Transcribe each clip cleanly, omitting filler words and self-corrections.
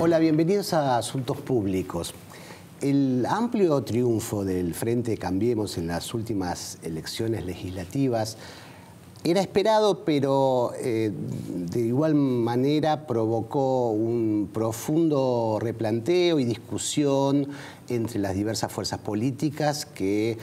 Hola, bienvenidos a Asuntos Públicos. El amplio triunfo del Frente Cambiemos en las últimas elecciones legislativas era esperado, pero de igual manera provocó un profundo replanteo y discusión entre las diversas fuerzas políticas que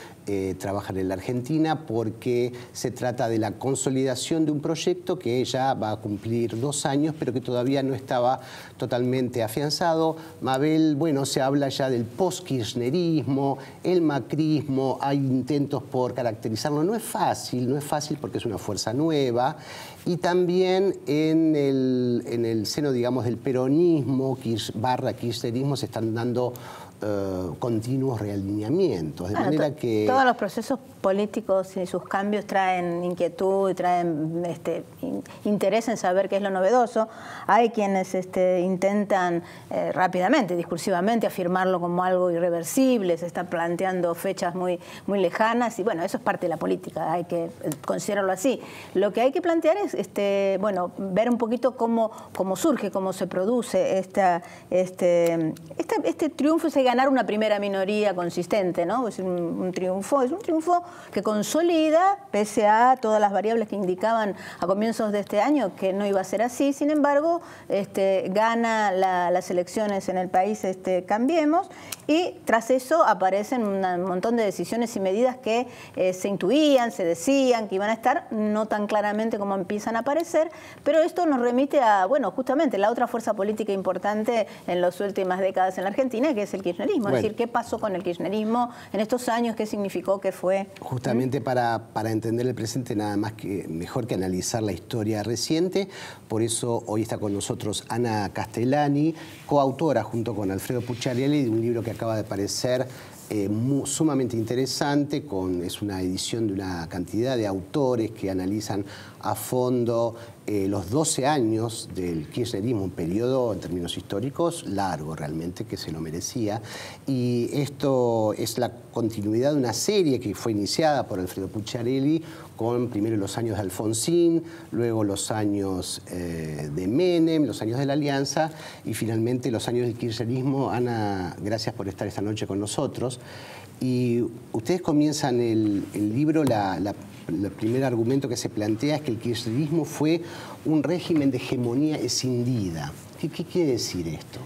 trabajan en la Argentina, porque se trata de la consolidación de un proyecto que ya va a cumplir 2 años, pero que todavía no estaba totalmente afianzado. Mabel, bueno, se habla ya del post-kirchnerismo, el macrismo, hay intentos por caracterizarlo. No es fácil porque es una fuerza nueva. Y también en el seno, digamos, del peronismo barra kirchnerismo se están dando continuos realineamientos, de manera que... Todos los procesos políticos y sus cambios traen inquietud y traen interés en saber qué es lo novedoso. Hay quienes intentan rápidamente, discursivamente, afirmarlo como algo irreversible, se están planteando fechas muy lejanas y bueno, eso es parte de la política, hay que considerarlo así. Lo que hay que plantear es bueno, ver un poquito cómo surge, cómo se produce este triunfo, ese ganar una primera minoría consistente, ¿no? Es un triunfo que consolida, pese a todas las variables que indicaban a comienzos de este año que no iba a ser así. Sin embargo, gana las elecciones en el país Cambiemos, y tras eso aparecen un montón de decisiones y medidas que se intuían, se decían que iban a estar, no tan claramente como empiezan a aparecer, pero esto nos remite a, bueno, justamente la otra fuerza política importante en las últimas décadas en la Argentina, que es el kirchnerismo. Bueno, es decir, ¿qué pasó con el kirchnerismo en estos años? ¿Qué significó? ¿Qué fue? Justamente para entender el presente, nada más que mejor que analizar la historia reciente. Por eso hoy está con nosotros Ana Castellani, coautora junto con Alfredo Pucciarelli de un libro que acaba de aparecer sumamente interesante, es una edición de una cantidad de autores que analizan a fondo los 12 años del kirchnerismo, un periodo en términos históricos largo realmente, que se lo merecía. Y esto es la continuidad de una serie que fue iniciada por Alfredo Pucciarelli con primero los años de Alfonsín, luego los años de Menem, los años de la Alianza y finalmente los años del kirchnerismo. Ana, gracias por estar esta noche con nosotros. Y ustedes comienzan el libro, el primer argumento que se plantea es que el kirchnerismo fue un régimen de hegemonía escindida. ¿Qué quiere decir esto?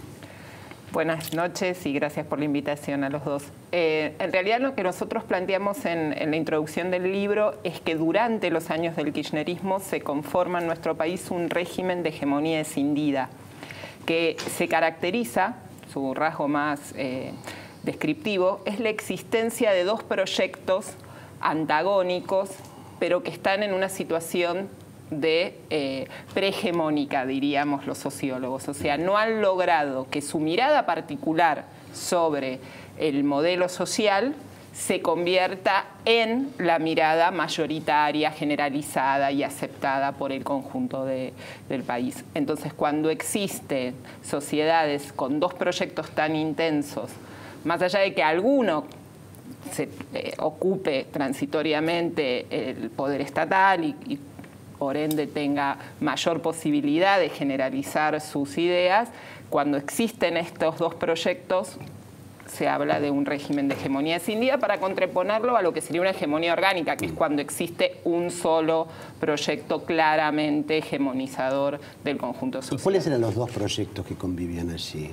Buenas noches y gracias por la invitación a los dos. En realidad lo que nosotros planteamos en la introducción del libro es que durante los años del kirchnerismo se conforma en nuestro país un régimen de hegemonía escindida que se caracteriza, su rasgo más descriptivo, es la existencia de 2 proyectos antagónicos, pero que están en una situación de prehegemónica, diríamos los sociólogos. O sea, no han logrado que su mirada particular sobre el modelo social se convierta en la mirada mayoritaria, generalizada y aceptada por el conjunto del país. Entonces, cuando existen sociedades con 2 proyectos tan intensos, más allá de que alguno se ocupe transitoriamente el poder estatal y por ende tenga mayor posibilidad de generalizar sus ideas, cuando existen estos 2 proyectos se habla de un régimen de hegemonía escindida para contraponerlo a lo que sería una hegemonía orgánica, que es cuando existe un solo proyecto claramente hegemonizador del conjunto social. ¿Y cuáles eran los 2 proyectos que convivían allí?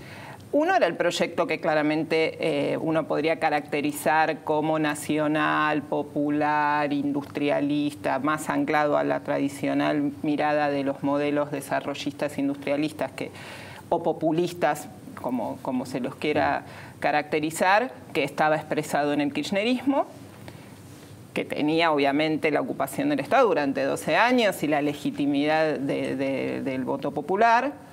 Uno era el proyecto que claramente uno podría caracterizar como nacional, popular, industrialista, más anclado a la tradicional mirada de los modelos desarrollistas industrialistas o populistas, como se los quiera caracterizar, que estaba expresado en el kirchnerismo, que tenía obviamente la ocupación del Estado durante 12 años y la legitimidad del voto popular,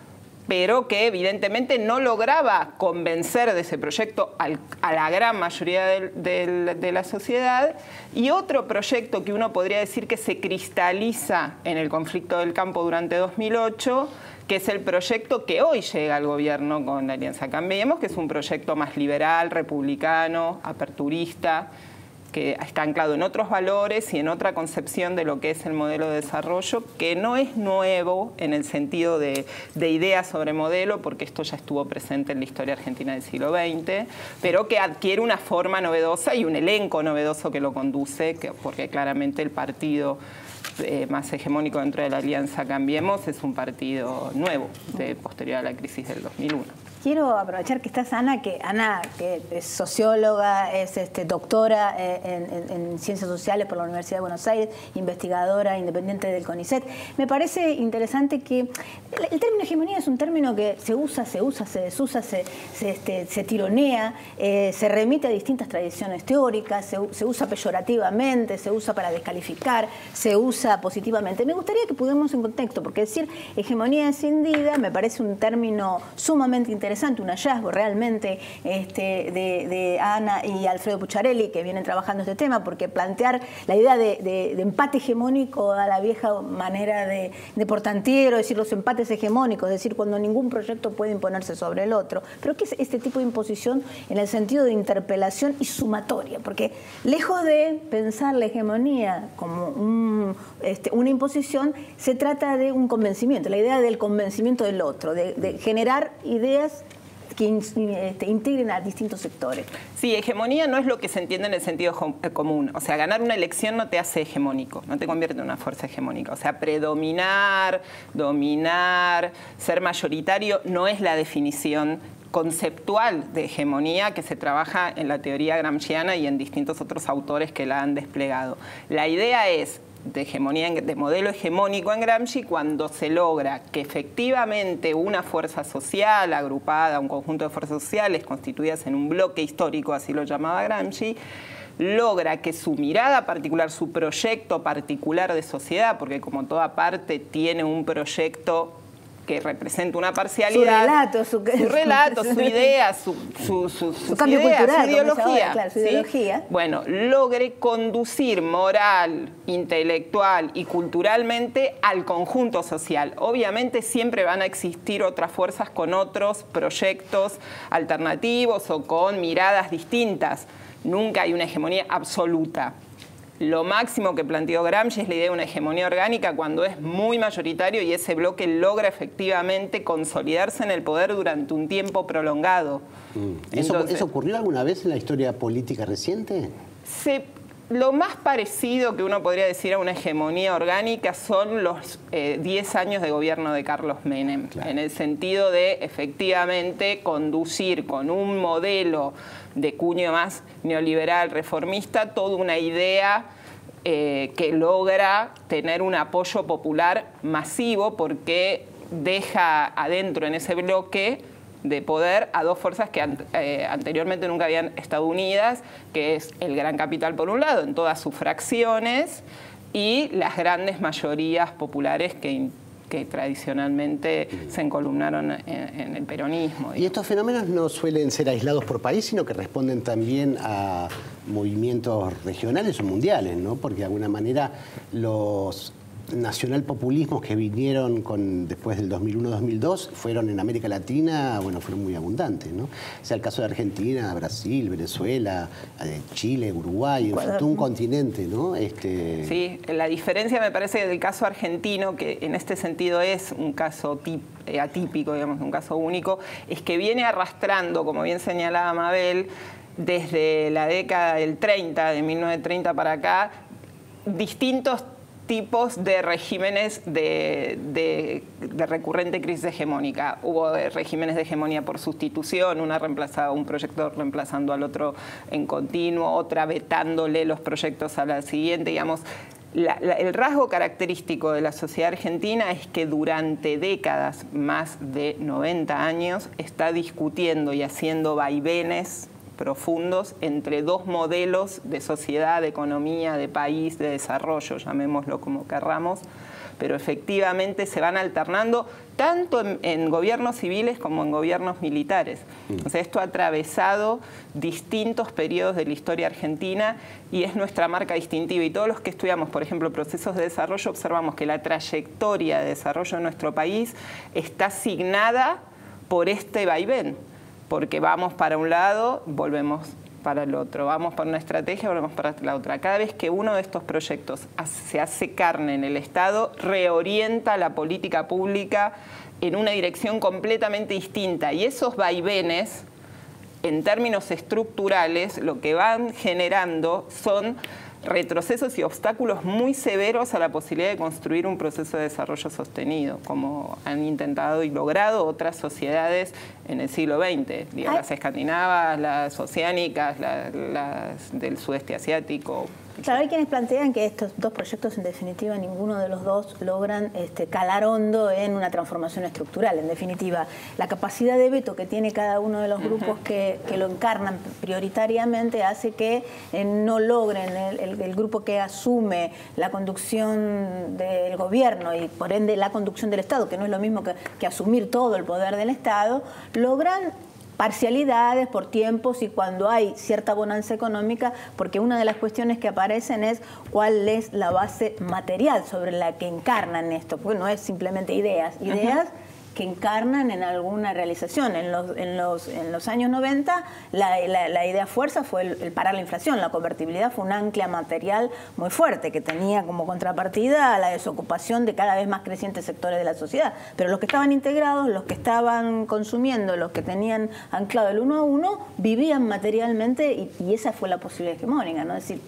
pero que evidentemente no lograba convencer de ese proyecto a la gran mayoría de la sociedad. Y otro proyecto que uno podría decir que se cristaliza en el conflicto del campo durante 2008, que es el proyecto que hoy llega al gobierno con la Alianza Cambiemos, que es un proyecto más liberal, republicano, aperturista, que está anclado en otros valores y en otra concepción de lo que es el modelo de desarrollo, que no es nuevo en el sentido de ideas sobre modelo, porque esto ya estuvo presente en la historia argentina del siglo XX, pero que adquiere una forma novedosa y un elenco novedoso que lo conduce, porque claramente el partido más hegemónico dentro de la Alianza Cambiemos es un partido nuevo, posterior a la crisis del 2001. Quiero aprovechar que estás Ana, que es socióloga, es doctora en Ciencias Sociales por la Universidad de Buenos Aires, investigadora independiente del CONICET. Me parece interesante que el término hegemonía es un término que se usa, se desusa, se tironea, se remite a distintas tradiciones teóricas, se usa peyorativamente, se usa para descalificar, se usa positivamente. Me gustaría que pudiéramos en contexto, porque decir hegemonía escindida me parece un término sumamente interesante, un hallazgo realmente de Ana y Alfredo Pucciarelli, que vienen trabajando este tema, porque plantear la idea de empate hegemónico a la vieja manera de Portantiero, decir los empates hegemónicos, es decir, cuando ningún proyecto puede imponerse sobre el otro. Pero ¿qué es este tipo de imposición en el sentido de interpelación y sumatoria? Porque lejos de pensar la hegemonía como una imposición, se trata de un convencimiento, la idea del convencimiento del otro, de generar ideas que integren a distintos sectores. Sí, hegemonía no es lo que se entiende en el sentido común. O sea, ganar una elección no te hace hegemónico, no te convierte en una fuerza hegemónica. O sea, predominar, dominar, ser mayoritario no es la definición conceptual de hegemonía que se trabaja en la teoría gramsciana y en distintos otros autores que la han desplegado. La idea es de hegemonía, de modelo hegemónico en Gramsci, cuando se logra que efectivamente una fuerza social agrupada, un conjunto de fuerzas sociales constituidas en un bloque histórico, así lo llamaba Gramsci, logra que su mirada particular, su proyecto particular de sociedad, porque como toda parte tiene un proyecto que representa una parcialidad, su relato, su idea, su cambio idea, cultural, su ideología, ahora, claro, su ¿sí? ideología. Bueno, logre conducir moral, intelectual y culturalmente al conjunto social. Obviamente siempre van a existir otras fuerzas con otros proyectos alternativos o con miradas distintas. Nunca hay una hegemonía absoluta. Lo máximo que planteó Gramsci es la idea de una hegemonía orgánica cuando es muy mayoritario y ese bloque logra efectivamente consolidarse en el poder durante un tiempo prolongado. Entonces, ¿eso ocurrió alguna vez en la historia política reciente? Lo más parecido que uno podría decir a una hegemonía orgánica son los 10 años de gobierno de Carlos Menem, claro, en el sentido de efectivamente conducir con un modelo de cuño más neoliberal, reformista, toda una idea que logra tener un apoyo popular masivo porque deja adentro en ese bloque de poder a dos fuerzas que anteriormente nunca habían estado unidas, que es el gran capital por un lado, en todas sus fracciones, y las grandes mayorías populares que tradicionalmente se encolumnaron en el peronismo. Y estos fenómenos no suelen ser aislados por país, sino que responden también a movimientos regionales o mundiales, ¿no? Porque de alguna manera los nacionalpopulismos que vinieron después del 2001-2002 fueron en América Latina, bueno, fueron muy abundantes, ¿no? O sea, el caso de Argentina, Brasil, Venezuela, Chile, Uruguay, todo un continente, ¿no? Sí, la diferencia me parece del caso argentino, que en este sentido es un caso atípico, digamos, un caso único, es que viene arrastrando, como bien señalaba Mabel, desde la década del 30, de 1930 para acá, distintos tipos de regímenes de recurrente crisis hegemónica. Hubo regímenes de hegemonía por sustitución, un proyecto reemplazando al otro en continuo, otra vetándole los proyectos a la siguiente, digamos. El rasgo característico de la sociedad argentina es que durante décadas, más de 90 años, está discutiendo y haciendo vaivenes profundos entre dos modelos de sociedad, de economía, de país, de desarrollo, llamémoslo como querramos, pero efectivamente se van alternando tanto en gobiernos civiles como en gobiernos militares. O sea, esto ha atravesado distintos periodos de la historia argentina y es nuestra marca distintiva. Y todos los que estudiamos, por ejemplo, procesos de desarrollo, observamos que la trayectoria de desarrollo de nuestro país está asignada por este vaivén, porque vamos para un lado, volvemos para el otro, vamos por una estrategia, vamos para la otra. Cada vez que uno de estos proyectos se hace carne en el Estado, reorienta la política pública en una dirección completamente distinta. Y esos vaivenes, en términos estructurales, lo que van generando son retrocesos y obstáculos muy severos a la posibilidad de construir un proceso de desarrollo sostenido, como han intentado y logrado otras sociedades en el siglo XX, digamos, las escandinavas, las oceánicas, las del sudeste asiático. Claro, hay quienes plantean que estos dos proyectos, en definitiva, ninguno de los dos logran calar hondo en una transformación estructural. En definitiva, la capacidad de veto que tiene cada uno de los grupos que lo encarnan prioritariamente hace que no logren el grupo que asume la conducción del gobierno y, por ende, la conducción del Estado, que no es lo mismo que asumir todo el poder del Estado, logran parcialidades por tiempos y cuando hay cierta bonanza económica, porque una de las cuestiones que aparecen es cuál es la base material sobre la que encarnan esto, porque no es simplemente ideas que encarnan en alguna realización. En los años 90 la idea fuerza fue el parar la inflación. La convertibilidad fue un ancla material muy fuerte que tenía como contrapartida la desocupación de cada vez más crecientes sectores de la sociedad. Pero los que estaban integrados, los que estaban consumiendo, los que tenían anclado el uno a uno, vivían materialmente y esa fue la posibilidad hegemónica, ¿no? Es decir,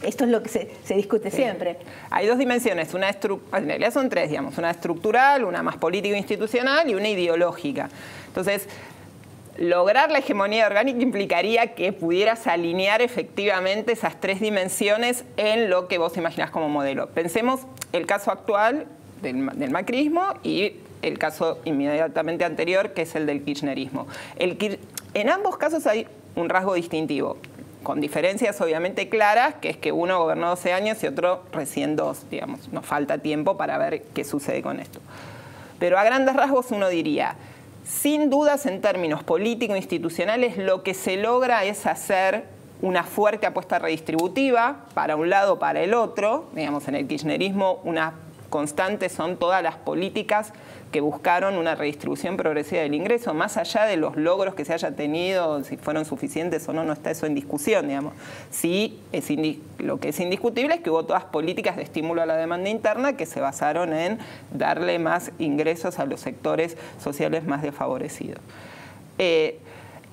esto es lo que se discute siempre. Hay dos dimensiones, en realidad son tres, digamos, una estructural, una más político-institucional y una ideológica. Entonces, lograr la hegemonía orgánica implicaría que pudieras alinear efectivamente esas tres dimensiones en lo que vos imaginás como modelo. Pensemos el caso actual del macrismo y el caso inmediatamente anterior, que es el del kirchnerismo. En ambos casos hay un rasgo distintivo, con diferencias obviamente claras, que es que uno gobernó 12 años y otro recién 2, digamos. Nos falta tiempo para ver qué sucede con esto. Pero a grandes rasgos uno diría, sin dudas en términos político-institucionales, lo que se logra es hacer una fuerte apuesta redistributiva, para un lado o para el otro. Digamos, en el kirchnerismo una constante son todas las políticas que buscaron una redistribución progresiva del ingreso, más allá de los logros que se haya tenido, si fueron suficientes o no, no está eso en discusión, digamos. Sí, lo que es indiscutible es que hubo todas políticas de estímulo a la demanda interna que se basaron en darle más ingresos a los sectores sociales más desfavorecidos.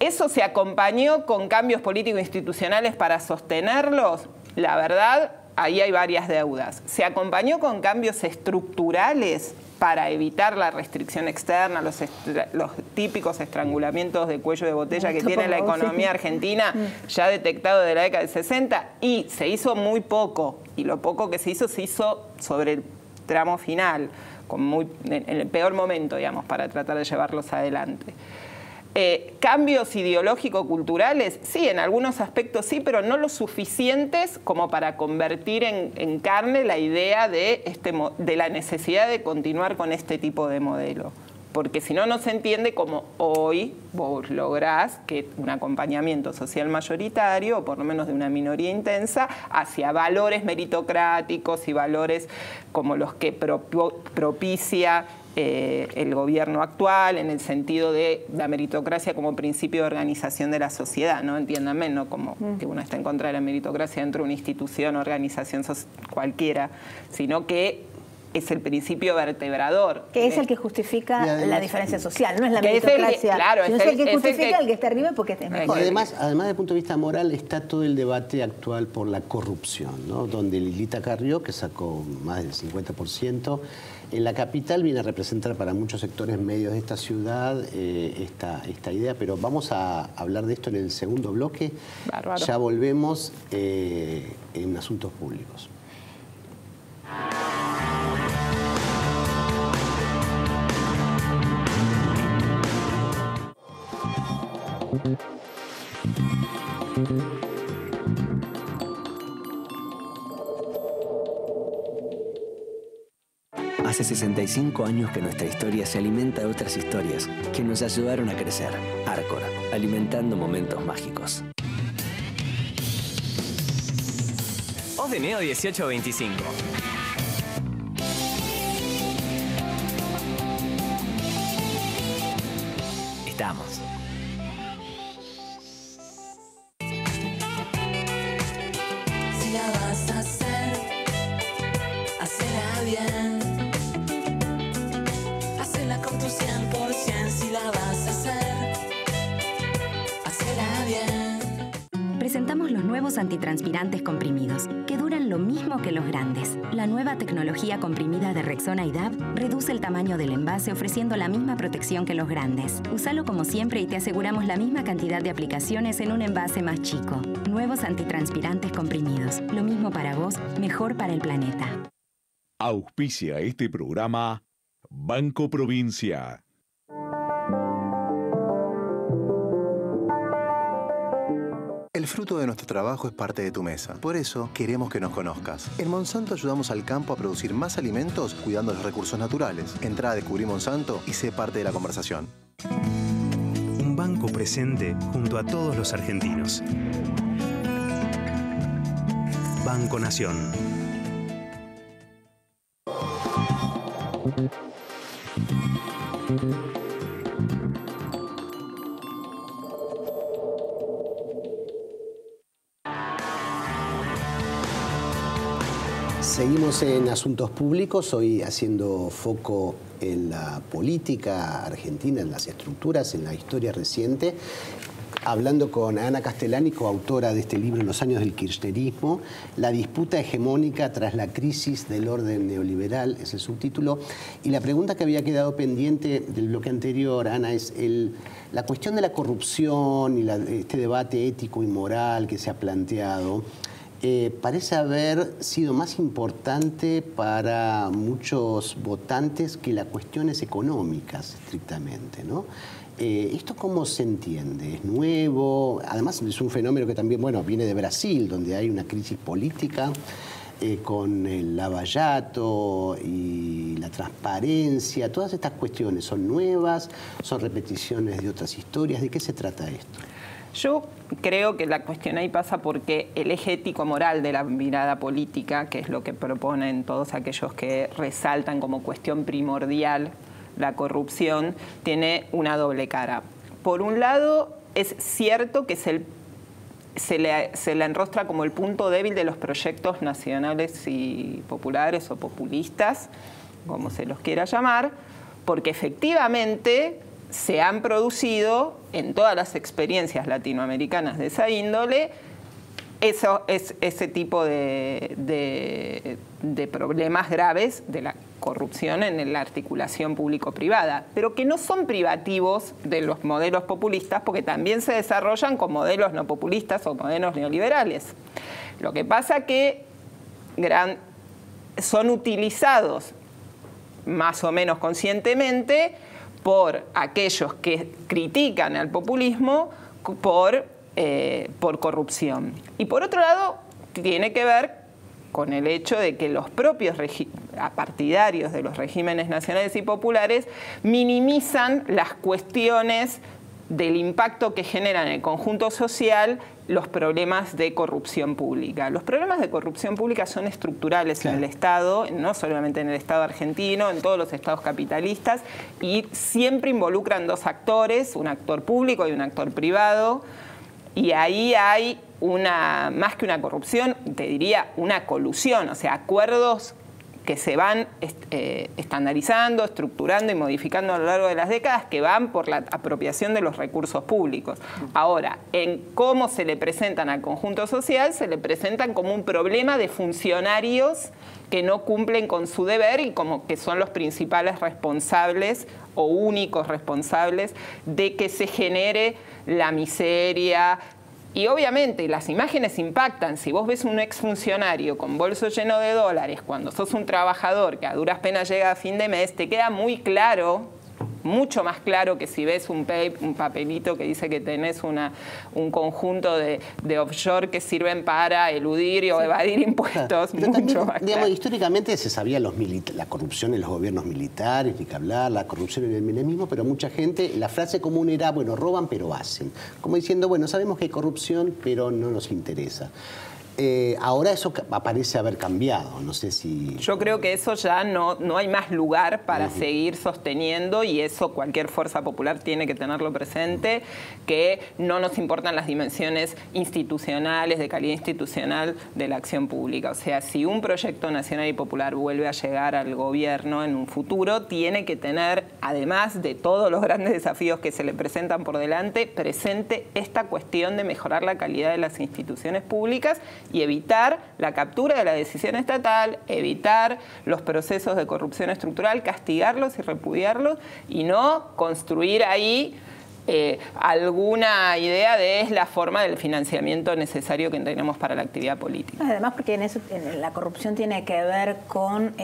¿Eso se acompañó con cambios político-institucionales para sostenerlos? La verdad, ahí hay varias deudas. Se acompañó con cambios estructurales para evitar la restricción externa, los típicos estrangulamientos de cuello de botella que tiene la economía argentina, ya detectado de la década del 60, y se hizo muy poco, y lo poco que se hizo sobre el tramo final, en el peor momento, digamos, para tratar de llevarlos adelante. Cambios ideológico-culturales, sí, en algunos aspectos sí, pero no lo suficientes como para convertir en carne la idea de la necesidad de continuar con este tipo de modelo. Porque si no, no se entiende cómo hoy vos lográs que un acompañamiento social mayoritario, o por lo menos de una minoría intensa, hacia valores meritocráticos y valores como los que propicia el gobierno actual, en el sentido de la meritocracia como principio de organización de la sociedad, ¿no? Entiéndanme, no como que uno está en contra de la meritocracia dentro de una institución o organización cualquiera, sino que es el principio vertebrador. Que es el que justifica la diferencia social, no es la meritocracia. Sino es el que justifica el que está arriba porque es mejor. Además, desde el punto de vista moral, está todo el debate actual por la corrupción, ¿no? Donde Lilita Carrió, que sacó más del 50%, en la capital viene a representar para muchos sectores medios de esta ciudad esta idea, pero vamos a hablar de esto en el segundo bloque. Bárbaro. Ya volvemos en Asuntos Públicos. Hace 65 años que nuestra historia se alimenta de otras historias que nos ayudaron a crecer. Arcor, alimentando momentos mágicos. Osdeneo 1825. Estamos. presentamos los nuevos antitranspirantes comprimidos, que duran lo mismo que los grandes. La nueva tecnología comprimida de Rexona y DAB reduce el tamaño del envase ofreciendo la misma protección que los grandes. Úsalo como siempre y te aseguramos la misma cantidad de aplicaciones en un envase más chico. Nuevos antitranspirantes comprimidos. Lo mismo para vos, mejor para el planeta. Auspicia este programa Banco Provincia. El fruto de nuestro trabajo es parte de tu mesa. Por eso, queremos que nos conozcas. En Monsanto ayudamos al campo a producir más alimentos cuidando los recursos naturales. Entrá a Descubrir Monsanto y sé parte de la conversación. Un banco presente junto a todos los argentinos. Banco Nación. Seguimos en Asuntos Públicos, hoy haciendo foco en la política argentina, en las estructuras, en la historia reciente, hablando con Ana Castellani, coautora de este libro, Los años del kirchnerismo, la disputa hegemónica tras la crisis del orden neoliberal, es el subtítulo. Y la pregunta que había quedado pendiente del bloque anterior, Ana, es la cuestión de la corrupción y este debate ético y moral que se ha planteado. Parece haber sido más importante para muchos votantes que las cuestiones económicas, estrictamente, ¿no? ¿Esto cómo se entiende? ¿Es nuevo? Además, es un fenómeno que también, bueno, viene de Brasil, donde hay una crisis política con el lavallato y la transparencia. Todas estas cuestiones son nuevas, son repeticiones de otras historias. ¿De qué se trata esto? Yo creo que la cuestión ahí pasa porque el eje ético-moral de la mirada política, que es lo que proponen todos aquellos que resaltan como cuestión primordial la corrupción, tiene una doble cara. Por un lado, es cierto que se le enrostra como el punto débil de los proyectos nacionales y populares o populistas, como se los quiera llamar, porque efectivamente se han producido en todas las experiencias latinoamericanas de esa índole ese tipo de problemas graves de la corrupción en la articulación público-privada, pero que no son privativos de los modelos populistas, porque también se desarrollan con modelos no populistas o modelos neoliberales. Lo que pasa que son utilizados más o menos conscientemente por aquellos que critican al populismo por corrupción. Y por otro lado, tiene que ver con el hecho de que los propios partidarios de los regímenes nacionales y populares minimizan las cuestiones del impacto que generan en el conjunto social los problemas de corrupción pública. Los problemas de corrupción pública son estructurales, claro, en el Estado, no solamente en el Estado argentino, en todos los estados capitalistas, y siempre involucran dos actores, un actor público y un actor privado, y ahí hay más que una corrupción, te diría una colusión, o sea, acuerdos que se van estandarizando, estructurando y modificando a lo largo de las décadas, que van por la apropiación de los recursos públicos. Ahora, en cómo se le presentan al conjunto social, se le presentan como un problema de funcionarios que no cumplen con su deber y como que son los principales responsables o únicos responsables de que se genere la miseria. Y obviamente las imágenes impactan. Si vos ves un exfuncionario con bolso lleno de dólares, cuando sos un trabajador que a duras penas llega a fin de mes, te queda muy claro, mucho más claro que si ves un papelito que dice que tenés un conjunto de offshore que sirven para eludir o evadir impuestos. Claro. Mucho también, más digamos, claro. Históricamente se sabía la corrupción en los gobiernos militares, ni que hablar, la corrupción en el menemismo, pero mucha gente, la frase común era, bueno, roban pero hacen. Como diciendo, bueno, sabemos que hay corrupción, pero no nos interesa. Ahora eso parece haber cambiado, no sé si... Yo creo que eso ya no hay más lugar para seguir sosteniendo, y eso cualquier fuerza popular tiene que tenerlo presente, que no nos importan las dimensiones institucionales, de calidad institucional de la acción pública. O sea, si un proyecto nacional y popular vuelve a llegar al gobierno en un futuro, tiene que tener, además de todos los grandes desafíos que se le presentan por delante, presente esta cuestión de mejorar la calidad de las instituciones públicas y evitar la captura de la decisión estatal, evitar los procesos de corrupción estructural, castigarlos y repudiarlos, y no construir ahí alguna idea de es la forma del financiamiento necesario que tenemos para la actividad política. Además, porque en la corrupción tiene que ver con,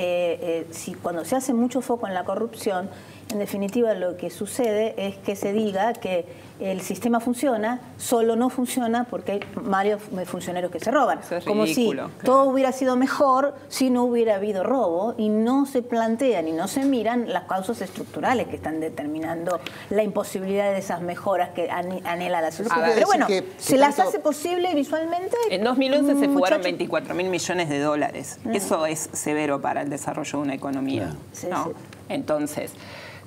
si cuando se hace mucho foco en la corrupción, en definitiva lo que sucede es que se diga que el sistema funciona, solo no funciona porque hay varios funcionarios que se roban. Eso es como ridículo, si todo hubiera sido mejor si no hubiera habido robo, y no se plantean y no se miran las causas estructurales que están determinando la imposibilidad de esas mejoras que anhela la sociedad. Pero bueno, se las hace posible visualmente. En 2011 se fugaron 24.000 millones de dólares. Eso es severo para el desarrollo de una economía, ¿no? Sí. Entonces,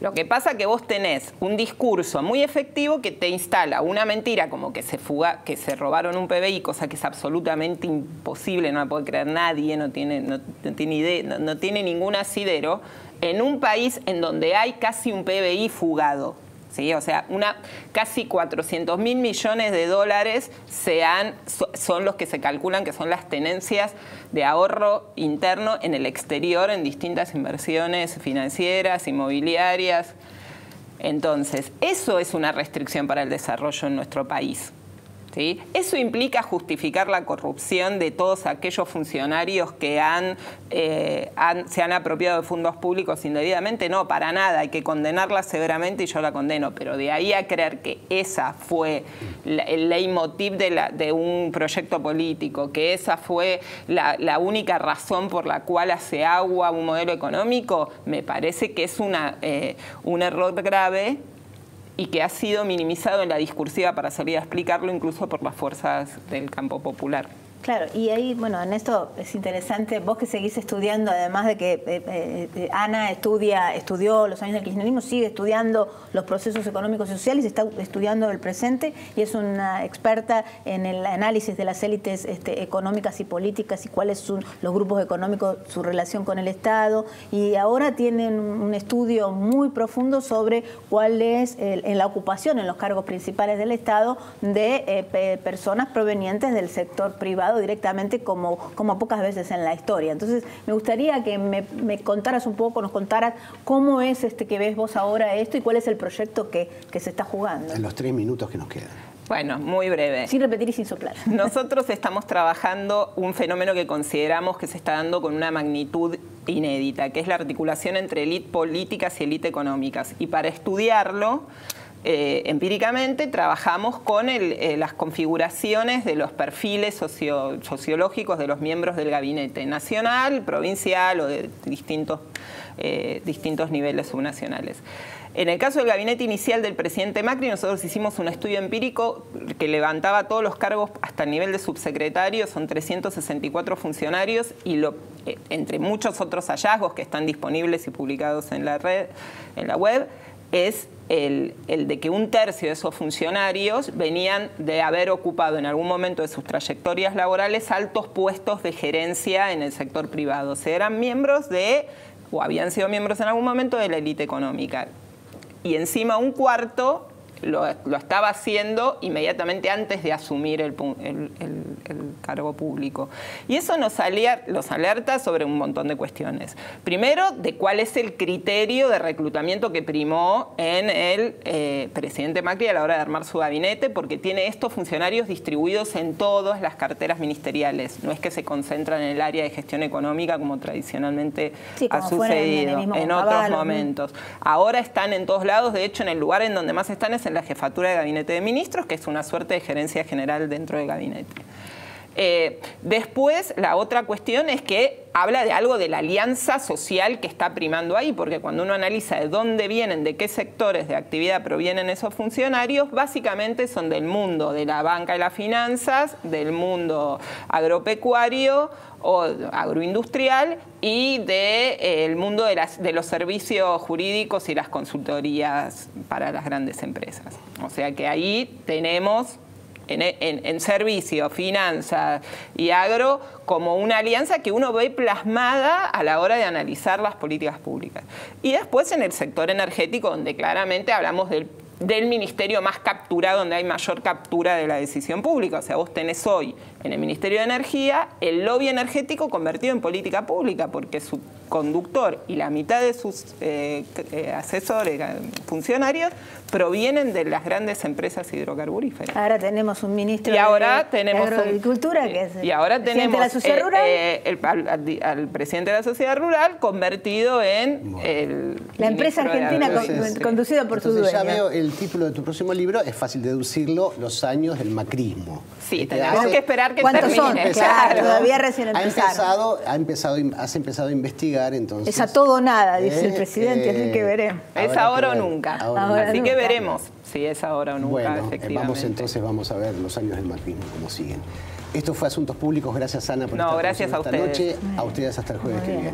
lo que pasa es que vos tenés un discurso muy efectivo que te instala una mentira como que se robaron un PBI, cosa que es absolutamente imposible, no la puede creer nadie, no tiene idea, no tiene ningún asidero, en un país en donde hay casi un PBI fugado. ¿Sí? O sea, casi 400.000 millones de dólares son los que se calculan que son las tenencias de ahorro interno en el exterior en distintas inversiones financieras, inmobiliarias. Entonces, eso es una restricción para el desarrollo en nuestro país. ¿Sí? Eso implica justificar la corrupción de todos aquellos funcionarios que se han apropiado de fondos públicos indebidamente. No, para nada, hay que condenarla severamente, y yo la condeno, pero de ahí a creer que esa fue el leitmotiv de un proyecto político, que esa fue la única razón por la cual hace agua un modelo económico, me parece que es un error grave, y que ha sido minimizado en la discursiva para salir a explicarlo, incluso por las fuerzas del campo popular. Claro, y ahí, bueno, en esto es interesante, vos que seguís estudiando, además de que Ana estudió los años del kirchnerismo, sigue estudiando los procesos económicos y sociales, está estudiando el presente, y es una experta en el análisis de las élites económicas y políticas, y cuáles son los grupos económicos, su relación con el Estado, y ahora tienen un estudio muy profundo sobre cuál es en la ocupación en los cargos principales del Estado de personas provenientes del sector privado directamente, como pocas veces en la historia. Entonces, me gustaría que me contaras un poco, nos contaras cómo es que ves vos ahora esto y cuál es el proyecto que se está jugando. En los 3 minutos que nos quedan. Bueno, muy breve. Sin repetir y sin soplar. Nosotros estamos trabajando un fenómeno que consideramos que se está dando con una magnitud inédita, que es la articulación entre élite políticas y élite económicas. Y para estudiarlo, empíricamente trabajamos con las configuraciones de los perfiles sociológicos de los miembros del gabinete nacional, provincial o de distintos niveles subnacionales. En el caso del gabinete inicial del presidente Macri, nosotros hicimos un estudio empírico que levantaba todos los cargos hasta el nivel de subsecretario, son 364 funcionarios, y entre muchos otros hallazgos que están disponibles y publicados en la red, en la web, es el de que 1/3 de esos funcionarios venían de haber ocupado en algún momento de sus trayectorias laborales altos puestos de gerencia en el sector privado. O sea, eran miembros o habían sido miembros en algún momento de la élite económica. Y encima 1/4 lo estaba haciendo inmediatamente antes de asumir el cargo público. Y eso los alerta sobre un montón de cuestiones. Primero, de cuál es el criterio de reclutamiento que primó en el presidente Macri a la hora de armar su gabinete, porque tiene estos funcionarios distribuidos en todas las carteras ministeriales. No es que se concentran en el área de gestión económica como tradicionalmente ha sucedido en otros momentos. Ahora están en todos lados. De hecho, en el lugar en donde más están es en la jefatura de gabinete de ministros, que es una suerte de gerencia general dentro del gabinete. Después, la otra cuestión es que habla de algo de la alianza social que está primando ahí, porque cuando uno analiza de dónde vienen, de qué sectores de actividad provienen esos funcionarios, básicamente son del mundo de la banca y las finanzas, del mundo agropecuario o agroindustrial y del mundo de los servicios jurídicos y las consultorías para las grandes empresas. O sea que ahí tenemos en servicio, finanzas y agro como una alianza que uno ve plasmada a la hora de analizar las políticas públicas. Y después en el sector energético, donde claramente hablamos del ministerio más capturado, donde hay mayor captura de la decisión pública. O sea, vos tenés hoy en el Ministerio de Energía el lobby energético convertido en política pública, porque su conductor y la mitad de sus asesores, funcionarios, provienen de las grandes empresas hidrocarburíferas. Ahora tenemos un ministro de Agricultura que es el presidente de la sociedad rural. Al presidente de la sociedad rural convertido en la empresa argentina conducida por su dueño. Ya veo el título de tu próximo libro, es fácil deducirlo, Los años del macrismo. Sí, tenemos que esperar que ¿cuántos termine. son? Claro, todavía recién empezaron. Has empezado a investigar, entonces. Es a todo o nada, dice el presidente, así que veremos. Es ahora o nunca. Así que nunca. veremos si es ahora o nunca, bueno, efectivamente. Vamos a ver los años del macrismo, cómo siguen. Esto fue Asuntos Públicos. Gracias, Ana, por estar gracias a esta ustedes. noche. A ustedes hasta el jueves que viene.